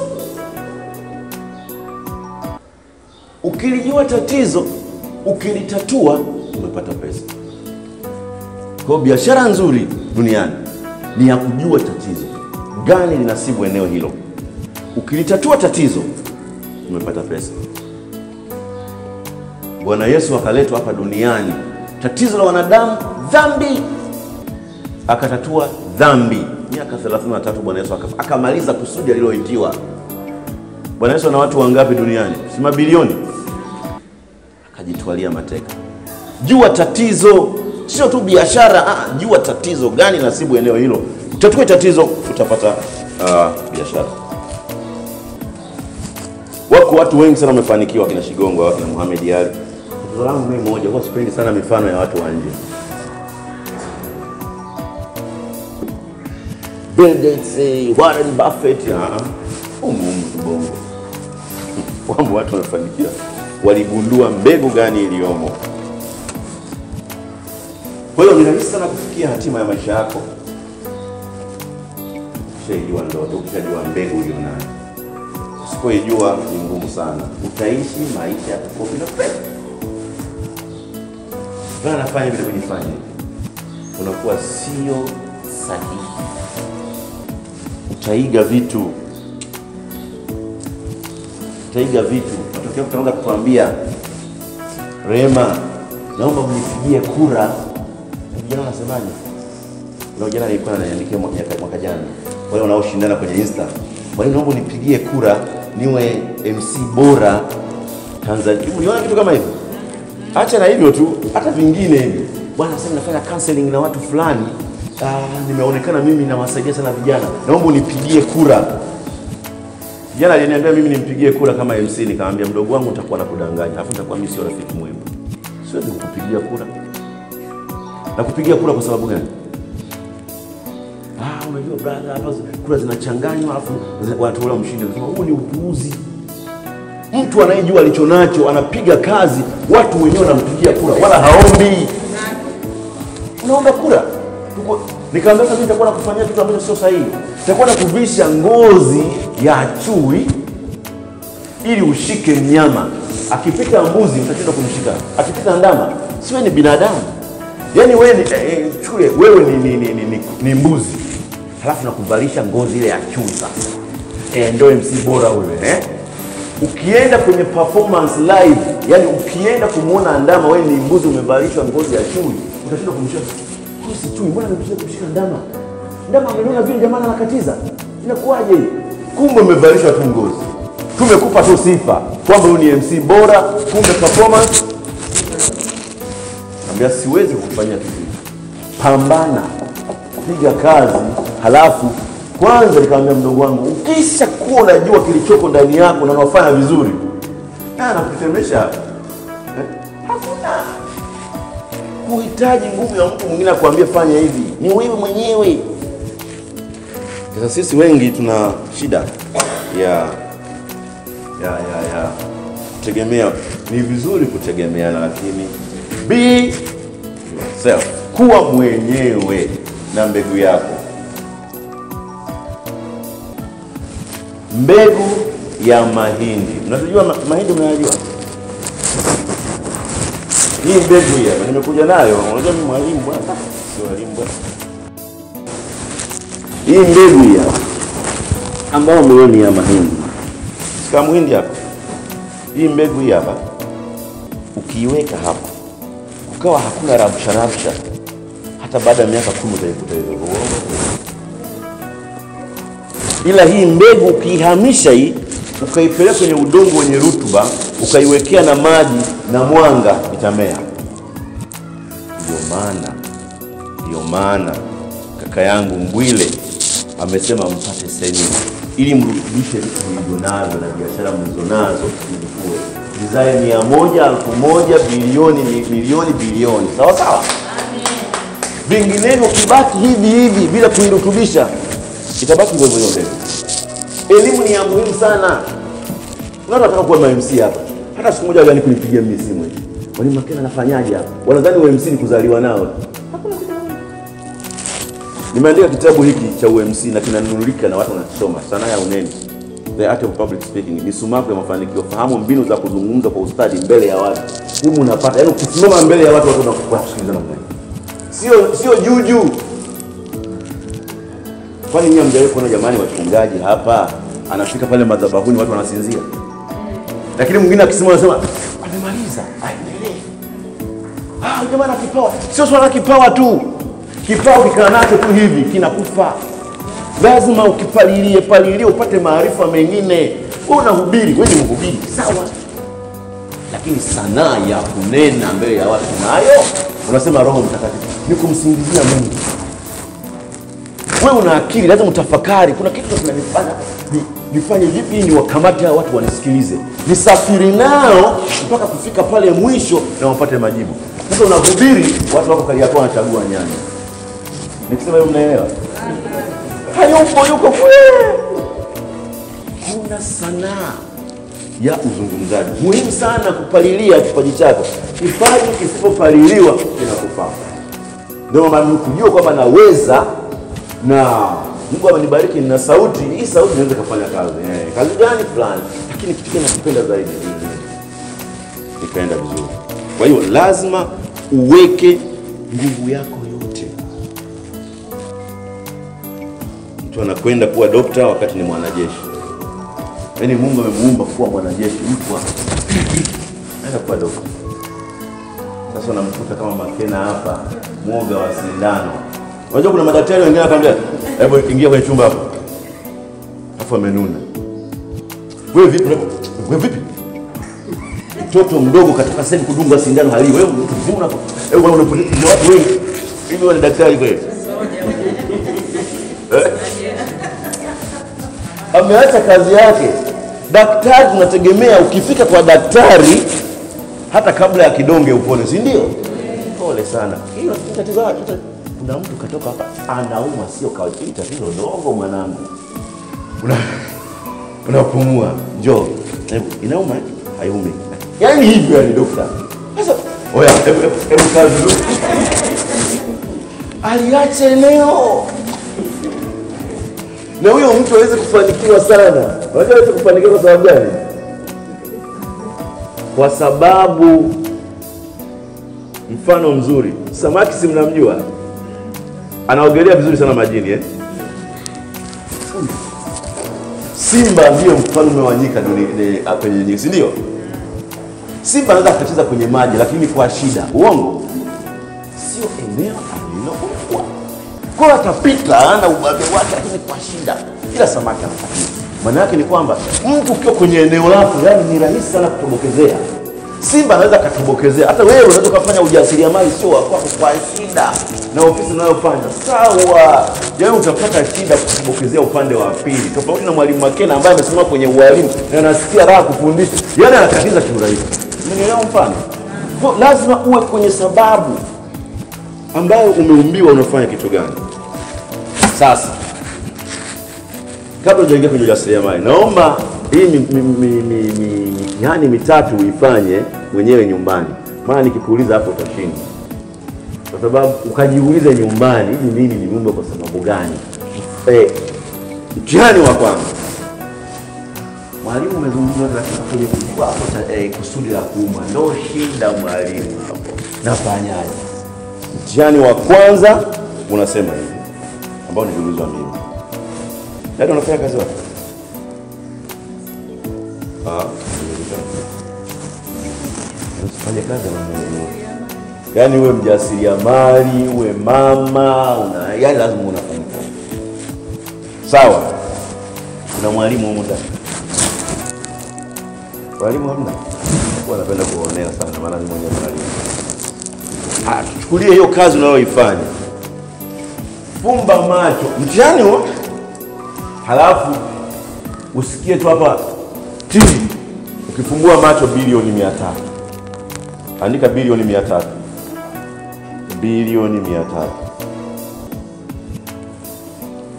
Ukilijua tatizo, ukilitatua, umepata pesa. Kwa biashara nzuri duniani ni ya kujua tatizo gani linasibu eneo hilo. Ukilitatua tatizo, umepata pesa. Bwana Yesu akaletwa hapa duniani, tatizo la wanadamu dhambi, akatatua dhambi. Miaka 33 Bwana Yesu akamaliza kusudi aliloitiwa. Bwana Yesu ana watu wangapi duniani? Si mabilioni. Akajitwalia mateka. Jua tatizo, sio tu biashara, jua tatizo gani nasibu eneo hilo. Utatue tatizo, utapata biashara. Wako watu wengi sana wamefanikiwa, kina Shigongo, kina Muhammad Ali. Tatizo langu mimi moja, huwa sipendi sana mifano ya watu wa nje. Bill Gates, Warren Buffett, bongo. Watu wamefanikiwa, waligundua mbegu gani iliyomo. Kwa hiyo ni rahisi sana kufikia hatima ya maisha yako. Ukishajua ndoto, ukishajua mbegu ulionayo. Usipoijua ni ngumu sana. Utaishi maisha ya kukopi na pesa. Bwana anafanya vile kujifanya. Unakuwa sio sahihi. Utaiga vitu. Matokeo tutaanza kutuambia, Rema, naomba mnipigie kura. Jana unasemaje? Leo jana nilikuwa naandikia mwaka jana. Wale wanaoshindana kwenye Insta, wale naomba nipigie kura niwe MC bora Tanzania. Unaona kitu kama hivyo? Acha na hivyo tu, hata vingine hivi. Bwana sasa nafanya counseling na watu fulani. Nimeonekana mimi nawasaidia sana vijana. Naomba unipigie kura. Jana aliniambia mimi nimpigie kura kama MC, nikamwambia mdogo wangu nitakuwa nakudanganya. Alafu nitakuwa mimi sio rafiki mwema. Siwezi kukupigia kura. Na kupigia kura kwa sababu gani? Unajua brother, hapa kura zinachanganywa alafu wanatoa mshindi. Nasema huu ni upuuzi. Mtu anayejua alichonacho anapiga kazi, watu wenyewe wanampigia kura wala haombi. Unaomba kura? Nikamwambia mimi nitakuwa nakufanyia kitu ambacho sio sahihi. Nitakuwa nakuvisha ngozi ya chui ili ushike mnyama. Akipita mbuzi utashinda kumshika. Akipita ndama, siwe ni binadamu. Yaani wewe ni chui, wewe ni mbuzi. Halafu nakuvalisha ngozi ile ya chui sasa. Ndio MC bora wewe, Ukienda kwenye performance live, yani ukienda kumuona ndama wewe ni mbuzi umevalishwa ngozi ya chui, utashinda kumshika. Si chui, mbona anapenda kumshika ndama? Ndama ameniona vile jamaa anakatiza. Inakuwaje? Kumbe umevalishwa tu ngozi. Tumekupa tu sifa kwamba wewe ni MC bora, kumbe performance. Naambia siwezi kufanya kitu. Pambana. Piga kazi, halafu kwanza nikamwambia mdogo wangu, ukisha kuwa unajua kilichoko ndani yako na unafanya vizuri, nakutemesha. Hakuna kuhitaji nguvu ya mtu mwingine akwambie fanya hivi. Ni wewe mwenyewe. Sasa sisi wengi tuna shida ya kutegemea. Ni vizuri kutegemeana, lakini be yourself. Kuwa mwenyewe na mbegu yako. Mbegu ya mahindi. Unajua mahindi mnayajua? Hii mbegu hii hapa nimekuja nayo. Unajua mimi mwalimu bwana. Sio mwalimu bwana. Hii mbegu hii hapa ambayo mlioni ya mahindi. Sika mahindi hapa. Hii mbegu hii hapa ukiiweka hapa ukawa hakuna rabsha, hata baada ya miaka 10 utaikuta hivyo. Ila hii mbegu ukihamisha hii ukaipeleka kwenye udongo wenye rutuba, ukaiwekea na maji na mwanga, itamea. Ndio maana kaka yangu Mbwile amesema mpate sehemu ili mrudishe vitu mlivyonazo na biashara mlizonazo zikue. Desire 100, 1000, bilioni. Sawa sawa? Vinginevyo kibaki hivi bila kuirutubisha, itabaki hivyo hivyo. Elimu ni ya muhimu sana. Unataka kuwa MC hapa. Hata siku moja gani kunipigia mimi simu hivi. Mwalimu Makena anafanyaje hapa? Wanadhani UMC ni kuzaliwa nao. Hakuna kitu. Nimeandika kitabu hiki cha UMC na kinanunulika na watu wanasoma. Sanaa ya unene. The Art of Public Speaking. Ni sumaku ya mafanikio. Fahamu mbinu za kuzungumza kwa ustadi mbele ya watu. Humu unapata, yaani ukisimama mbele ya watu wanakusikiliza namna hiyo. Sio juju. Kwani nyinyi mjawahi kuona jamani wachungaji hapa anafika pale madhabahuni watu wanasinzia? Lakini mwingine akisimama anasema amemaliza, aendelee. Jamani kipawa. Sio swala kipawa tu. Kipawa kikaa nacho tu hivi kinakufa. Lazima ukipalilie upate maarifa mengine. Wewe unahubiri, wewe ni mhubiri, sawa. Lakini sanaa ya kunena mbele ya watu nayo, unasema Roho Mtakatifu ni kumsingizia Mungu. Wewe una akili, lazima utafakari. Kuna kitu kinanifanya nifanye vipi ili wakamate hao watu wanisikilize. Nisafiri nao mpaka kufika pale mwisho na wapate majibu. Sasa unahubiri, watu wako kali yako wanachagua nyanya. Nikisema hiyo mnaelewa? Yuko kule. Kuna sanaa ya uzungumzaji. Muhimu sana kupalilia kipaji chako. Kipaji kisipopaliliwa kinakufa. Ndio maana kujua kwamba naweza na Mungu amenibariki na sauti. Hii sauti inaweza kufanya kazi. Kazi gani fulani? Lakini kitu kile nakipenda zaidi. Nikaenda vizuri. Kwa hiyo lazima uweke nguvu yako yote. Mtu anakwenda kuwa dokta wakati ni mwanajeshi. Yaani Mungu amemuumba kuwa mwanajeshi, mtu anaenda kuwa dokta. Sasa unamkuta kama Makena hapa, mwoga wa sindano. Unajua kuna madaktari wengine wanakuambia, hebu ingia kwenye chumba hapo. Afu amenuna. Wewe vipi? Mtoto mdogo katika sehemu kudungwa sindano hali. Wewe mtu mzima hapo. Wewe unapoteza watu wengi. Hivi wale daktari kweli. Ameacha kazi yake Daktari tunategemea ukifika kwa daktari hata kabla ya kidonge upone, si ndio? Pole sana. Hiyo tatizo lake. Kuna mtu katoka hapa anauma sio kawaida. Tatizo dogo mwanangu. Unapumua. Njoo. Inauma? Haiumi. Yaani hivyo yani daktari. Sasa oya, hebu kazi. Aliacha eneo. Na huyo mtu hawezi kufanikiwa sana. Unajua hawezi kufanikiwa kwa sababu gani? Kwa sababu mfano mzuri, samaki si mnamjua? Anaogelea vizuri sana majini Simba ndio mfalme wa nyika duniani, si ndio? Simba anaweza kucheza kwenye maji lakini kwa shida. Uongo? Sio eneo alilokuwa. Kwa atapita ana ubabe wake lakini kwa shida. Kila samaki anafanya. Maana yake ni kwamba mtu ukiwa kwenye eneo lako yani ni rahisi sana kutobokezea. Simba anaweza katobokezea. Hata wewe unaweza kufanya ujasiriamali sio wako kwa shida. Na ofisi unayofanya sawa. Yaani utapata shida kutobokezea upande wa pili. Tofauti na mwalimu Makena ambaye amesimama kwenye ualimu na anasikia raha kufundisha. Yaani anakatiza kiurahisi. Umeelewa mfano? Kwa lazima uwe kwenye sababu ambayo umeumbiwa unafanya kitu gani. Sasa kabla hujaingia kwenye ujasiriamali, naomba hii mitihani mitatu uifanye mwenyewe nyumbani. Maana nikikuuliza hapo utashinda. Kwa sababu ukajiulize nyumbani, hivi mimi nimeumba kwa sababu gani? Mtihani wa kwanza. Mwalimu amezungumza kwenye kujua hapo kusudi la kuuma. Ndio shida mwalimu hapo. Nafanyaje? Mtihani wa kwanza unasema hivi. Ambao niliulizwa mimi. Ndio unafanya kazi wapi? Usifanye kazi na Mungu. Yaani uwe mjasiriamali, uwe mama, yaani lazima unafanya kazi. Sawa? Kuna mwalimu huko ndani. Mwalimu hamna. Kwa napenda kuonea sana maana ni mwenye mwalimu. Tuchukulie hiyo kazi unayoifanya. Fumba macho. Mtihani huo. Halafu usikie tu hapa ukifumbua macho bilioni 300. Andika bilioni 300. Bilioni 300.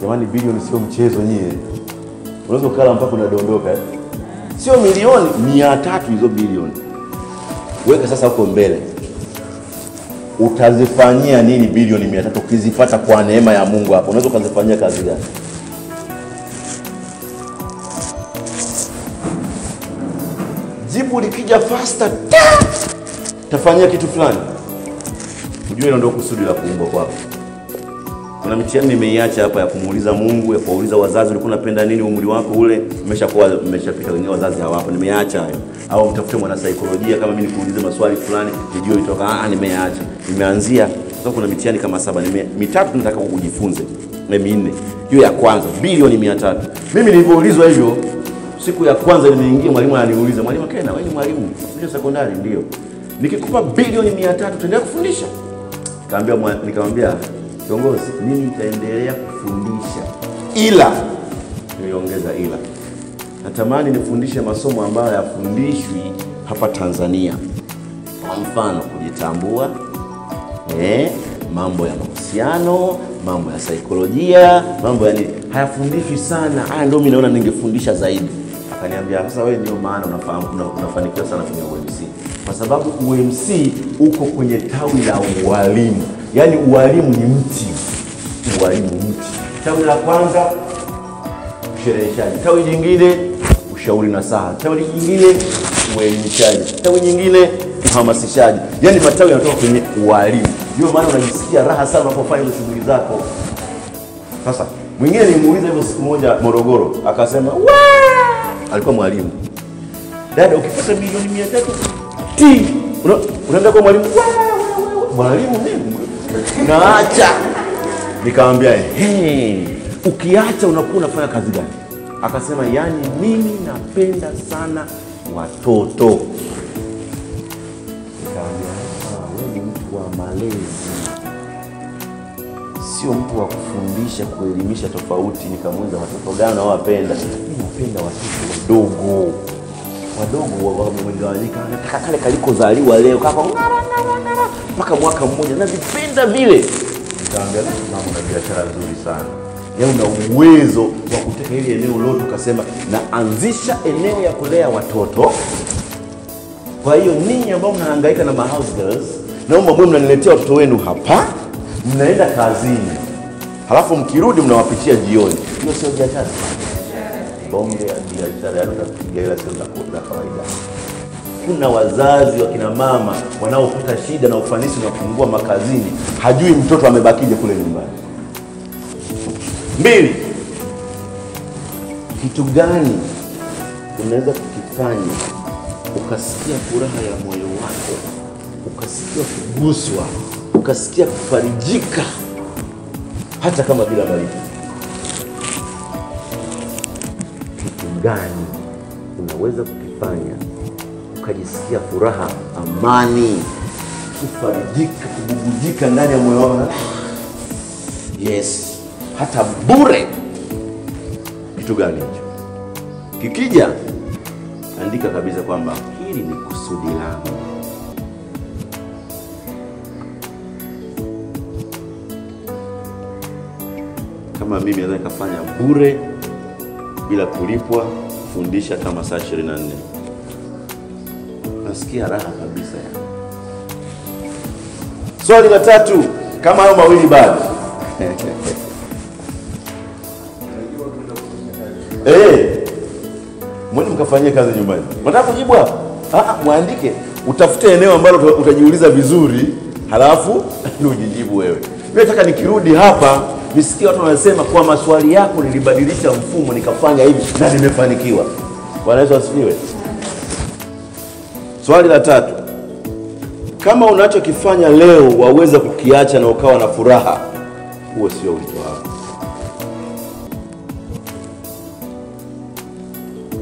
Jamani, bilioni sio mchezo nyie. Unaweza kukala mpaka unadondoka Sio milioni 300 hizo bilioni. Weka sasa huko mbele. Utazifanyia nini bilioni 300 ukizifuata kwa neema ya Mungu hapo? Unaweza kuzifanyia kazi gani? Jibu likija faster, tafanyia kitu fulani. Unajua hilo ndio kusudi la kuumbwa kwako. Kuna mitihani nimeiacha hapa ya kumuuliza Mungu, ya kuuliza wazazi ulikuwa unapenda nini umri wako ule, umeshapita wenyewe wazazi hawapo, nimeacha hayo. Au mtafute mwana saikolojia kama mimi nikuulize maswali fulani, nijue itoka nimeacha. Nimeanzia sasa kuna mitihani kama 7, mitatu nataka ujifunze. Na 4. Hiyo ya kwanza bilioni 300. Mimi nilipoulizwa hivyo siku ya kwanza nimeingia, mwalimu ananiuliza, "Mwalimu Kena, wewe ni mwalimu wa sekondari?" "Ndio." "Nikikupa bilioni 300 utaendelea kufundisha?" Nikamwambia, "Kiongozi, mimi nitaendelea kufundisha. Ila," niliongeza ila, "natamani nifundishe masomo ambayo yafundishwi hapa Tanzania. Kwa mfano kujitambua, mambo ya mahusiano, mambo ya saikolojia, mambo ya nini hayafundishwi sana. Haya ndio mimi naona ningefundisha zaidi." Akaniambia, "Sasa wewe ndio maana unafahamu unafanikiwa sana kwenye UMC. Kwa sababu UMC uko kwenye tawi la ualimu. Yaani ualimu ni mti. Ualimu mti. Tawi la kwanza ushereheshaji. Tawi jingine ushauri nasaha. Tawi jingine uelimishaji. Tawi nyingine uhamasishaji. Yaani matawi yanatoka kwenye ualimu. Ndio maana unajisikia raha sana unapofanya shughuli zako." Sasa mwingine nilimuuliza hivyo siku moja Morogoro, akasema, alikuwa mwalimu. "Dada, ukipata bilioni 300 unaenda kwa mwalimu?" "Mwalimu mimi naacha." Nikamwambia, "Ukiacha unakuwa unafanya kazi gani?" Akasema, "Yaani mimi napenda sana watoto." Nikamwambia, "Wewe ni mtu wa malezi, sio mtu wa kufundisha, kuelimisha tofauti. Nikamuuliza watoto gani wapenda? Mimi napenda watoto wadogo wamegawanyika, nataka kale kalikozaliwa leo kaka mpaka mwaka mmoja, na vipenda vile. Nikaambia mama, una biashara nzuri sana, una uwezo wa kuteka ile eneo lote, ukasema naanzisha eneo ya kulea watoto. Kwa hiyo ninyi ambao mnahangaika na house girls, naomba mwe mnaniletea watoto wenu hapa, mnaenda kazini, halafu mkirudi mnawapitia jioni. Hiyo sio biashara? Bonge ya biashara ya kupiga hela sio za kawaida. Kuna wazazi wa kina mama wanaopata shida na ufanisi na kufungua makazini, hajui mtoto amebakije kule nyumbani. 2, kitu gani unaweza kukifanya ukasikia furaha ya moyo wako, ukasikia kuguswa, ukasikia kufarijika hata kama bila malipo? Kitu gani unaweza kukifanya ukajisikia furaha, amani, kufarijika, kububujika ndani ya moyo wako? Yes, hata bure. Kitu gani hicho? Kikija andika kabisa kwamba hili ni kusudi langu. Kama mimi naweza nikafanya bure bila kulipwa, kufundisha kama saa 24, nasikia raha kabisa ya. Swali la 3, kama hayo mawili bado. Mwende mkafanyie kazi nyumbani. Unataka kujibu hapo? Muandike. Utafute eneo ambalo utajiuliza vizuri, halafu ndio ujijibu wewe. Mimi nataka nikirudi hapa nisikie watu wanasema kwa maswali yako nilibadilisha mfumo nikafanya hivi na nimefanikiwa. Bwana Yesu asifiwe. Swali la 3. Kama unachokifanya leo waweza kukiacha na ukawa na furaha, huo sio wito wako.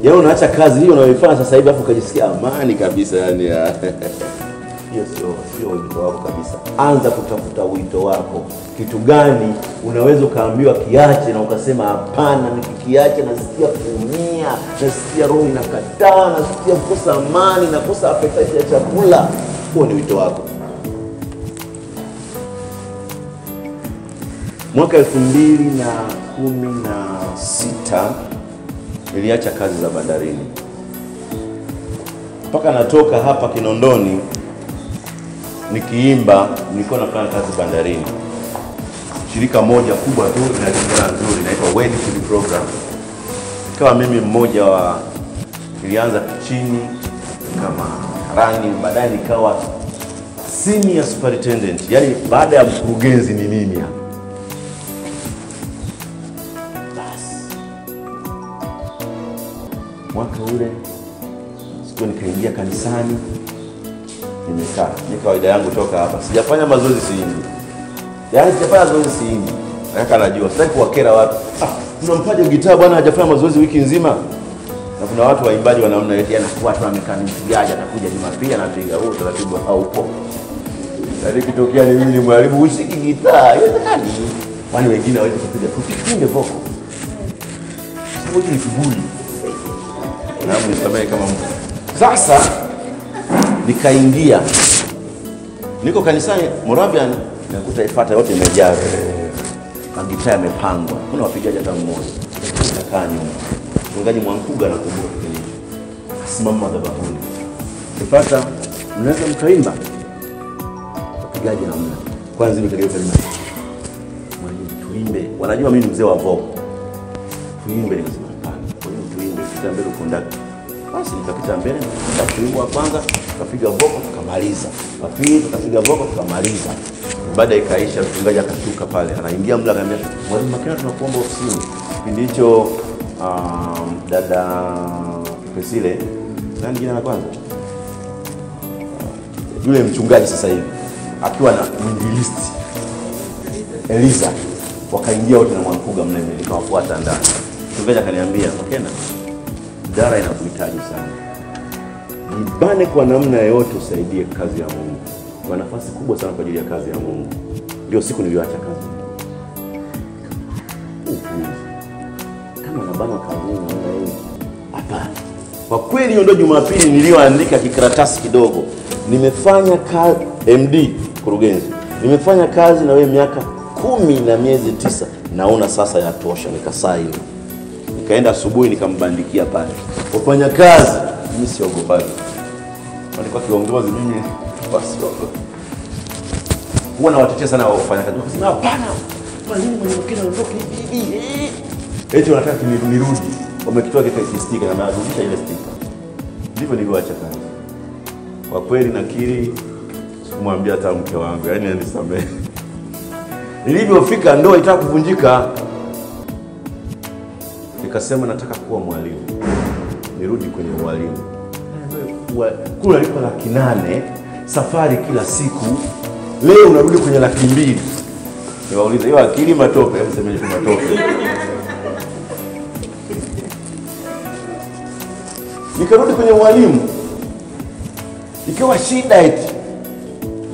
Yeye unaacha kazi hiyo unayoifanya sasa hivi afu ukajisikia amani kabisa, yani hiyo sio wito wako kabisa. Anza kutafuta wito wako. Kitu gani unaweza ukaambiwa kiache na ukasema hapana, nikikiache nasikia kuumia, nasikia roho inakataa, nasikia kukosa amani, nakosa appetite ya chakula? Huo ni wito wako. Mwaka 2016 niliacha kazi za bandarini. Mpaka natoka hapa Kinondoni nikiimba, nilikuwa nafanya kazi bandarini. Shirika moja kubwa tu na jina nzuri inaitwa Wedding Food Program. Kama mimi mmoja wa, nilianza chini kama karani, baadaye nikawa senior superintendent. Yaani baada ya mkurugenzi ni mimi hapa. Mwaka ule siku nikaingia kanisani, nimekaa. Ni kawaida yangu toka hapa sijafanya mazoezi siimbi. Yaani sijafanya mazoezi siimbi. Nataka najua, sitaki kuwakera watu. Unampaje gitaa bwana hajafanya mazoezi wiki nzima? Na kuna watu waimbaji wa namna yote, yana watu wamekaa ni mpigaji atakuja Jumapili anapiga huo taratibu haupo. Yaani kitokea ni mimi ni mwalimu ushiki gitaa, haiwezekani. Wani wengine hawezi kupiga, tupige voko. Sababu ni kiburi. Na mnisamehe kama mtu. Sasa nikaingia. Niko kanisani Moravian, nakuta ifata yote imejaa. Magitaa yamepangwa. Kuna wapigaji hata mmoja. Nikakaa nyuma. Mchungaji Mwankuga anakumbuka kile. Simama madhabahuni. Ifata mnaweza mkaimba. Wapigaji namna. Kwanza nikageuka nyuma. Mwalimu tuimbe. Wanajua mimi ni mzee wa vocal. Tuimbe nikasema hapana. Kwa hiyo tuimbe kita mbele kondakta. Basi nikapita mbele, tukapiga kwanza, tukapiga vocal tukamaliza. Pili tukapiga vocal tukamaliza. Baada ikaisha mchungaji akashuka pale. Anaingia mla akaniambia, "Mwalimu Makena tunakuomba ofisini." Kipindi hicho dada Pesile, nani jina la kwanza? Yule mchungaji sasa hivi akiwa na mwinjilisti Eliza, wakaingia wote na Mwankuga mle, nikawafuata ndani. Mchungaji akaniambia, "Makena, idara inakuhitaji sana. Nibane kwa namna yote usaidie kazi ya Mungu. Kwa nafasi kubwa sana kwa ajili ya kazi ya Mungu." Ndio siku niliyoacha kazi. nimebanwa kazini na hii. Hapana. Kwa kweli hiyo ndio Jumapili niliyoandika kikaratasi kidogo. Nimefanya kazi MD kurugenzi. Nimefanya kazi na wewe miaka 10 na miezi 9. Naona sasa yatosha, nikasaini. Nikaenda asubuhi nikambandikia pale. Wafanya kazi, mimi siogopani. Walikuwa kiongozi mimi basi huwa nawatetea sana wafanya kazi. Wakasema hapana. Kwa nini mwenye mkina ondoke hivi? Eti wanataka nirudi. Wamekitoa kile sticker na narudisha ile sticker. Ndivyo nilivyoacha kazi. Kwa kweli nakiri sikumwambia hata mke wangu, yani anisamehe. Nilipofika ndoa itaka kuvunjika. Nikasema nataka kuwa mwalimu. Nirudi kwenye ualimu. Kula lipo 800, safari kila siku. Leo unarudi kwenye 200. Niwauliza hiyo akili matope, hebu semeni matope. Nikarudi kwenye ualimu. Ikawa shida eti.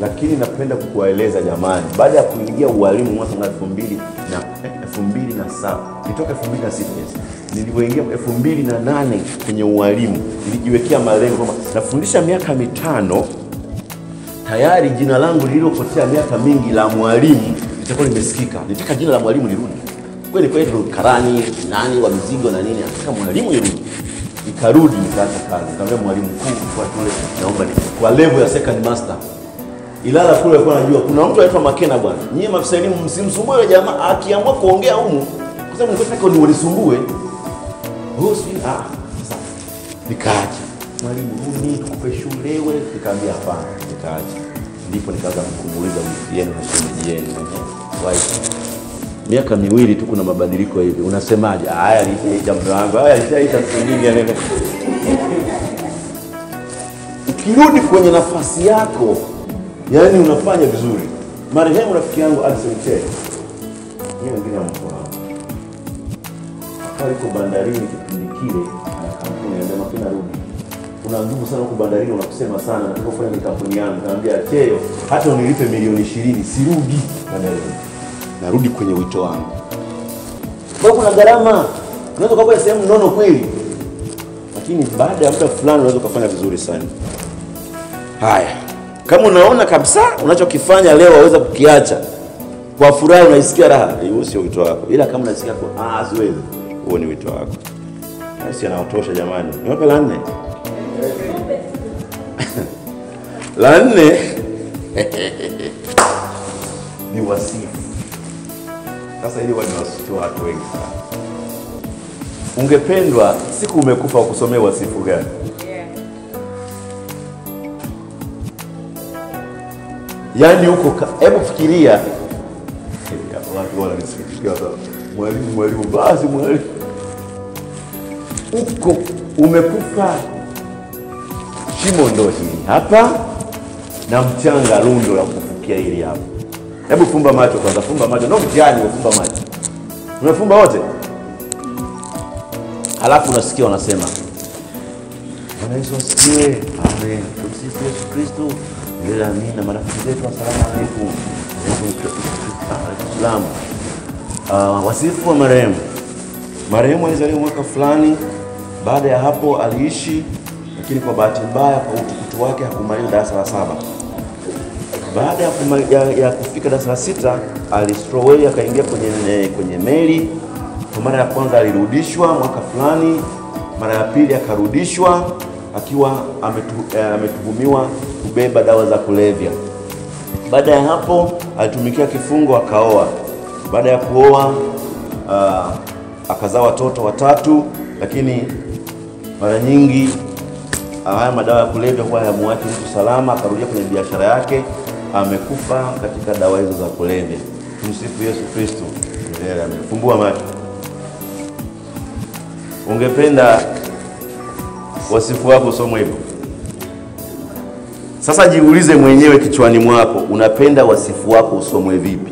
Lakini napenda kukueleza jamani, baada ya kuingia ualimu mwaka 2007, nitoka 2006. Nilipoingia 2008 kwenye ualimu, nilijiwekea malengo kwamba nafundisha miaka 5, tayari jina langu lililopotea miaka mingi la mwalimu litakuwa limesikika. Nitaka jina la mwalimu lirudi. Kweli karani, nani wa mizigo na nini, nataka mwalimu lirudi. Nikarudi nikaacha kazi. Nikamwambia mwalimu mkuu kwa kule, naomba kwa level ya second master. Ilala kule alikuwa anajua kuna mtu anaitwa Makena bwana. Nyie maafisa elimu msimsumbue yule jamaa, akiamua kuongea humu kwa sababu mngetaka ni wanisumbue. Sasa nikaacha. Mwalimu rudi tukupe shule wewe, nikamwambia hapana, nikaacha. Ndipo nikaanza kumuuliza mtieni na shemeji yenu. Miaka 2 tu kuna mabadiliko hivi. Unasemaje? Haya alishaita mtu wangu. Haya alishaita singine ya nene. Ukirudi kwenye nafasi yako, yani unafanya vizuri. Marehemu rafiki yangu Alison Tere. Yeye wengine wamfahamu. Akawa yuko bandarini kipindi kile na kampuni ya Makena rudi. Una nguvu sana huko bandarini, unakusema sana nataka kufanya ni kampuni yangu. Nikamwambia Cheo, hata unilipe milioni 20 sirudi bandarini. Narudi kwenye wito wangu. Kwa kuna gharama. Unaweza kuwa sehemu nono kweli. Lakini baada ya muda fulani unaweza kufanya vizuri sana. Haya. Kama unaona kabisa unachokifanya leo waweza kukiacha, kwa furaha unaisikia raha, hiyo sio wito wako. Ila kama unasikia kwa siwezi, huo ni wito wako. Basi anaotosha jamani. Niwape la 4. La 4 ni wasifu. Sasa ili waniwasifu watu wengi sana. Ungependwa siku umekufa kusomea wasifu gani? Yaani huko hebu fikiria. Watu wananisikia sana. Mwalimu basi mwalimu. Huko umekufa shimo ndo hili hapa na mchanga lundo la kufukia hili hapa. Hebu fumba macho kwanza, fumba macho. Ndio mtihani, fumba macho. Umefumba wote? Halafu unasikia wanasema Bwana Yesu asifiwe. Amen. Tumsifu Yesu Kristo. Bila amina. Marafiki zetu asalamu alaykum. Islam. Wasifu wa marehemu. Marehemu alizaliwa mwaka fulani. Baada ya hapo aliishi, lakini kwa bahati mbaya kwa utukutu wake hakumaliza darasa la 7. Baada ya kufika darasa la 6 alistroway akaingia kwenye meli. Kwa mara ya kwanza alirudishwa mwaka fulani, mara ya pili akarudishwa akiwa ametuhumiwa kubeba dawa za kulevya. Baada ya hapo alitumikia kifungo akaoa. Baada ya kuoa akazaa watoto 3, lakini mara nyingi haya madawa ya kulevya kwa hayamuachi mtu salama, akarudia kwenye biashara yake, amekufa katika dawa hizo za kulevya. Tumsifu Yesu Kristo. Milele amen. Fumbua macho. Ungependa wasifu wako usomwe hivyo? Sasa jiulize mwenyewe kichwani mwako, unapenda wasifu wako usomwe vipi?